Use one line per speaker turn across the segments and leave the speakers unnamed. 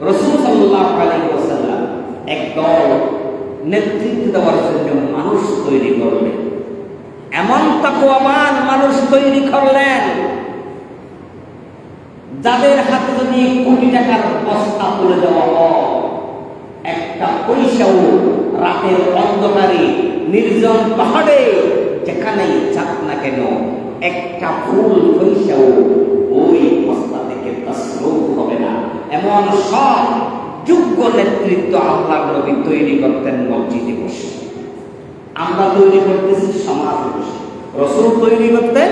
রাসূল সাল্লাল্লাহু আলাইহি ওয়াসাল্লাম একদল নেতৃত্ব দেওয়ার জন্য মানুষ তৈরি করলেন, এমন তাকওয়াবান মানুষ তৈরি করলেন যাদের হাতে যদি কোটি টাকার বস্তা তুলে দেওয়া হয়, একটা পয়সাও রাতের অন্ধকারে নির্জন পাহাড়ে যেখানেই যাক না কেন একটা ফুল পয়সাও ওই বস্তা থেকে তাসরুফ হবে না। এমন সব যোগ্য নেতৃত্ব আল্লাহর নবী তৈরি করতেন মসজিদে বসে। আমরা তৈরি করতেছি সমাজে বসে, রাসূল তৈরি করতেন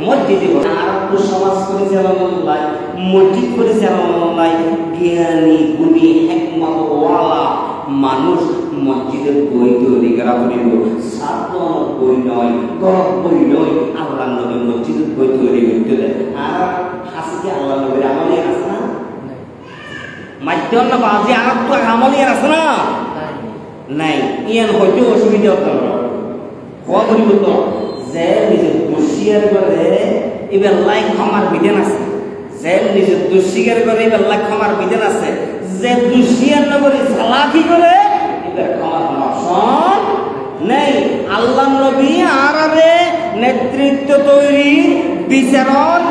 মসজিদে বসে। আর সমাজ পরিচালনা মসজিদ পরিচালনা জ্ঞানী গুণী হিকমত ওয়ালা মানুষ মসজিদের বই তৈরি করা হইল, সাধারণ বই নয়, গরব বই নয়, আল্লাহ নবী মসজিদের বই তৈরি করতে দেন। আর আজকে আল্লাহ নবীর আমলিয়ার আছে না, মাধ্যম না বাজে আর তো আমলিয়ার আছে না নাই, ইয়ান হয়তো অসুবিধা হতো না। হওয়া পরিবর্ত যে নিজের দুঃস্বীকার করে এবার লাই ক্ষমার বিধান আছে, যে নিজের দুঃস্বীকার করে এবার লাই ক্ষমার বিধান আছে, যে দুঃস্বীকার না করে চালাকি করে এবার ক্ষমার কোনো অপশন নেই। আল্লাহ নবী আরবে নেতৃত্ব তৈরি বিচারণ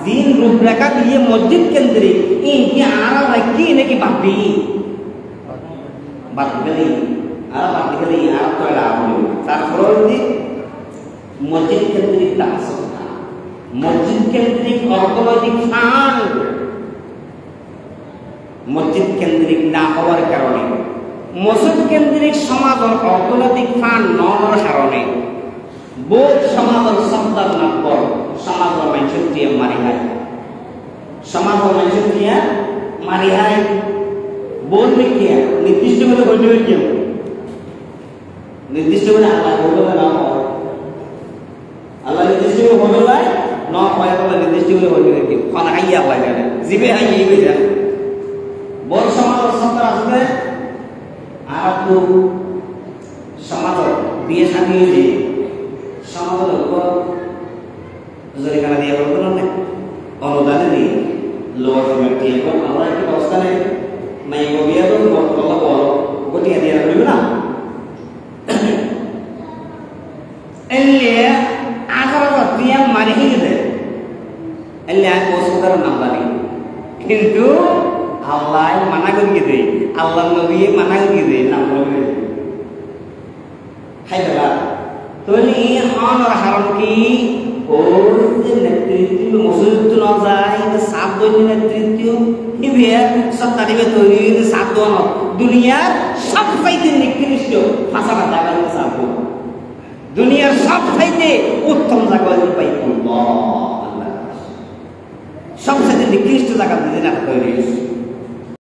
দিন রূপরেখা দিয়ে মসজিদ কেন্দ্রিক ইনকি আরা রাখি নাকি ভাবি বাদগলি আর বাদগলি আর তো লাভ তারপরে মসজিদ কেন্দ্রিক দাসতা, মসজিদ কেন্দ্রিক অর্থনৈতিক ফান্ড মসজিদ কেন্দ্রিক না হওয়ার কারণে, মসজিদ কেন্দ্রিক সমাজ অর্থনৈতিক ফান্ড নর কারণে বোধ সমাজের সন্তান নাম্বার সমাজের মানুষের দিয়ে মারি হয়, সমাজের মানুষের দিয়ে মারি হয়। বোধ দেখিয়ে নির্দিষ্ট করে হইতে কেউ নির্দিষ্ট করে আল্লাহ হইল না হয়, আল্লাহ নির্দিষ্ট করে হইল না হয়, আল্লাহ নির্দিষ্ট করে হইল কেউ খন হাই আল্লাহ জানে জিবে হাই এই জানে। বড় সমাজের সন্তান আসবে আর তো সমাজের বিয়ে সাজিয়ে দিয়ে সমাজের উপর জরিমানা দিয়ে বলতো না অনুদানে দিয়ে লোয়ার ব্যক্তি এখন আমরা একটি ব্যবস্থা নেই মাই বিয়ে তো বলা বড় গটিয়া দিয়ে রাখবে না এলে আগার দিয়ে মারি হয়ে দেয় এলে এক বছর নাম জানি, কিন্তু আল্লাহ মানা করিয়ে দেয়, আল্লাহ নবী মানা করিয়ে দেয় নাম নবী খাই দেবা। তাহলে এই হন আর হারণ কি ওর যে নেতৃত্ব মসজিদ না যায় সাত দৈনিক নেতৃত্ব ইবে সত্তারিবে তৈরি সাত দন দুনিয়ার সব চাইতে নিকৃষ্ট ফাসানা জায়গা সাত দুনিয়ার সব চাইতে উত্তম জায়গা পাই আল্লাহ সব চাইতে নিকৃষ্ট জায়গা দিতে না তৈরি